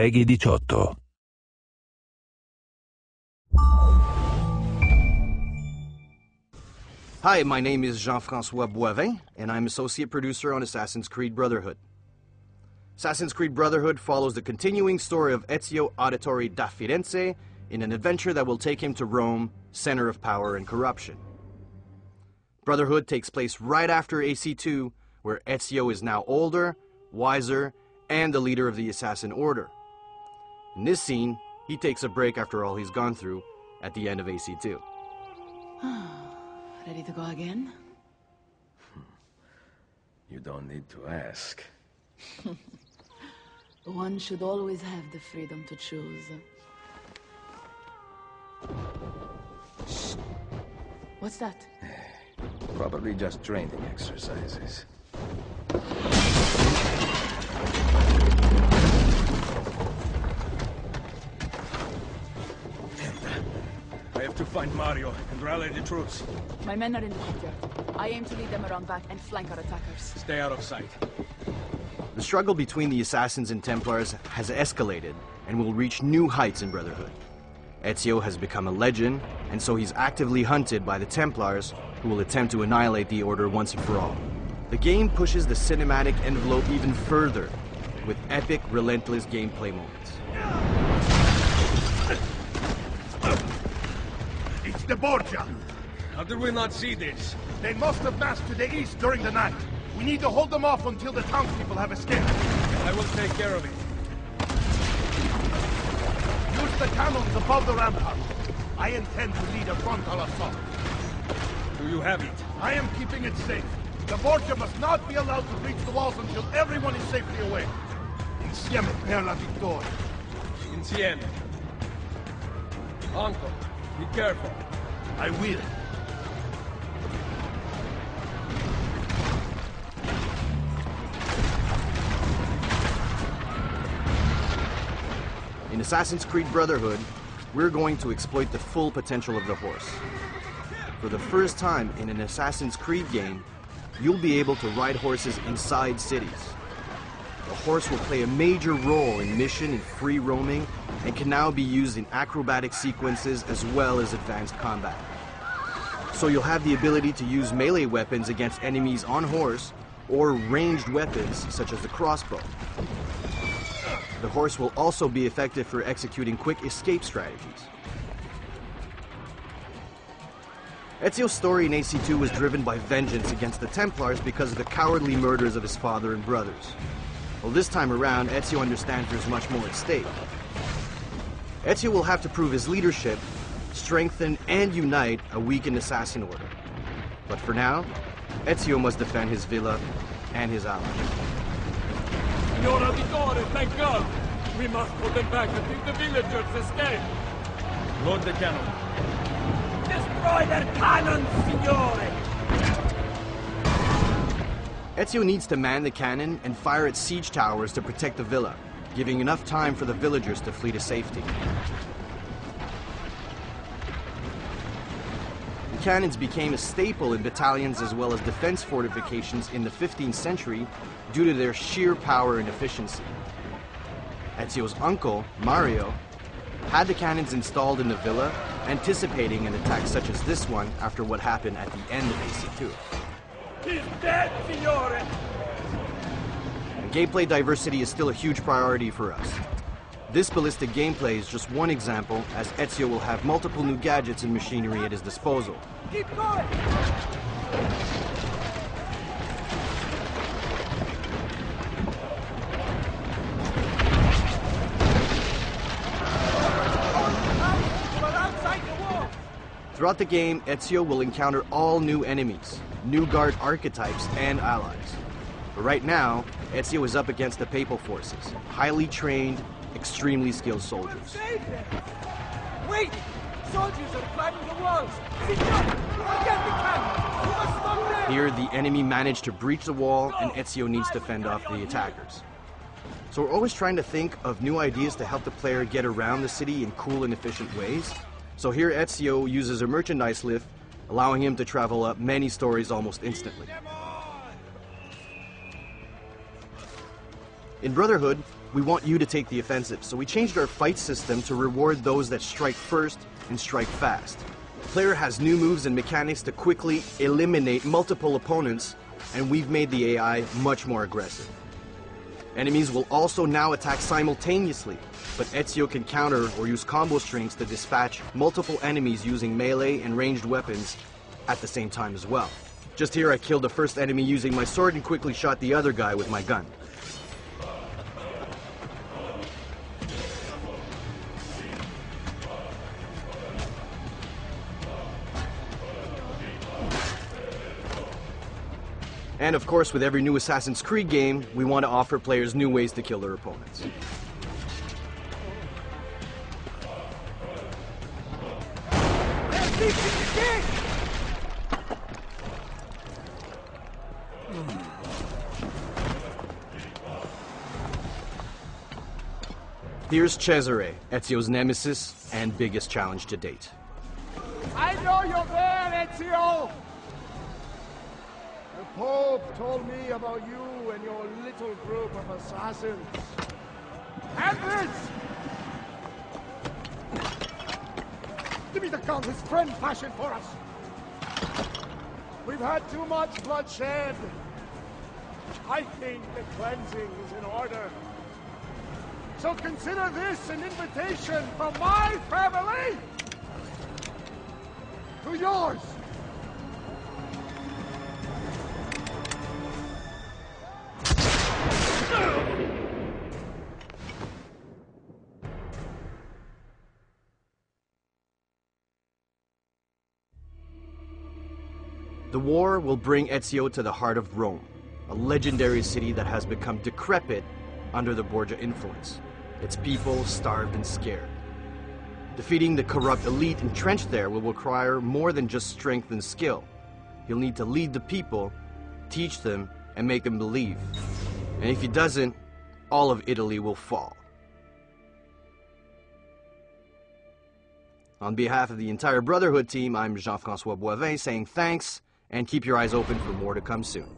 PEGI 18. Hi, my name is Jean-François Boivin, and I'm associate producer on Assassin's Creed Brotherhood. Assassin's Creed Brotherhood follows the continuing story of Ezio Auditore da Firenze in an adventure that will take him to Rome, center of power and corruption. Brotherhood takes place right after AC2, where Ezio is now older, wiser, and the leader of the Assassin Order. In this scene, he takes a break after all he's gone through at the end of AC2. Ready to go again? You don't need to ask. One should always have the freedom to choose. Shh. What's that? Probably just training exercises. I have to find Mario and rally the troops. My men are in the courtyard. I aim to lead them around back and flank our attackers. Stay out of sight. The struggle between the Assassins and Templars has escalated and will reach new heights in Brotherhood. Ezio has become a legend, and so he's actively hunted by the Templars, who will attempt to annihilate the Order once and for all. The game pushes the cinematic envelope even further, with epic, relentless gameplay moments. It's the Borgia! How did we not see this? They must have massed to the east during the night. We need to hold them off until the townspeople have escaped. I will take care of it. Use the cannons above the rampart. I intend to lead a frontal assault. Do you have it? I am keeping it safe. The Borgia must not be allowed to reach the walls until everyone is safely away. Insieme per la vittoria. Insieme. Uncle, be careful. I will. In Assassin's Creed Brotherhood, we're going to exploit the full potential of the horse. For the first time in an Assassin's Creed game, you'll be able to ride horses inside cities. The horse will play a major role in mission and free roaming, and can now be used in acrobatic sequences as well as advanced combat. So you'll have the ability to use melee weapons against enemies on horse, or ranged weapons such as the crossbow. The horse will also be effective for executing quick escape strategies. Ezio's story in AC2 was driven by vengeance against the Templars because of the cowardly murders of his father and brothers. Well, this time around, Ezio understands there's much more at stake. Ezio will have to prove his leadership, strengthen and unite a weakened Assassin Order. But for now, Ezio must defend his villa and his allies. Signor Auditore, thank God! We must put them back until the villagers escape! Load the cannon. Destroy their cannons, signore! Ezio needs to man the cannon and fire its siege towers to protect the villa, giving enough time for the villagers to flee to safety. The cannons became a staple in battalions as well as defense fortifications in the 15th century due to their sheer power and efficiency. Ezio's uncle, Mario, had the cannons installed in the villa, anticipating an attack such as this one after what happened at the end of AC2. He's dead, signore! Gameplay diversity is still a huge priority for us. This ballistic gameplay is just one example, as Ezio will have multiple new gadgets and machinery at his disposal. Keep going! Throughout the game, Ezio will encounter all new enemies, new guard archetypes, and allies. But right now, Ezio is up against the Papal forces, highly trained, extremely skilled soldiers. Wait! Soldiers are climbing the walls! Signor! Forget the cannon! You must stop them! Here, the enemy managed to breach the wall, and Ezio needs to fend off the attackers. So we're always trying to think of new ideas to help the player get around the city in cool and efficient ways. So here Ezio uses a merchandise lift, allowing him to travel up many stories almost instantly. In Brotherhood, we want you to take the offensive, so we changed our fight system to reward those that strike first and strike fast. The player has new moves and mechanics to quickly eliminate multiple opponents, and we've made the AI much more aggressive. Enemies will also now attack simultaneously, but Ezio can counter or use combo strings to dispatch multiple enemies using melee and ranged weapons at the same time as well. Just here I killed the first enemy using my sword and quickly shot the other guy with my gun. And of course, with every new Assassin's Creed game, we want to offer players new ways to kill their opponents. Here's Cesare, Ezio's nemesis and biggest challenge to date. I know you're there, Ezio! The Pope told me about you and your little group of assassins. Have this! Give me the gun his friend fashioned for us. We've had too much bloodshed. I think the cleansing is in order. So consider this an invitation from my family to yours. The war will bring Ezio to the heart of Rome, a legendary city that has become decrepit under the Borgia influence. Its people starved and scared. Defeating the corrupt elite entrenched there will require more than just strength and skill. He'll need to lead the people, teach them, and make them believe. And if he doesn't, all of Italy will fall. On behalf of the entire Brotherhood team, I'm Jean-François Boivin saying thanks, and keep your eyes open for more to come soon.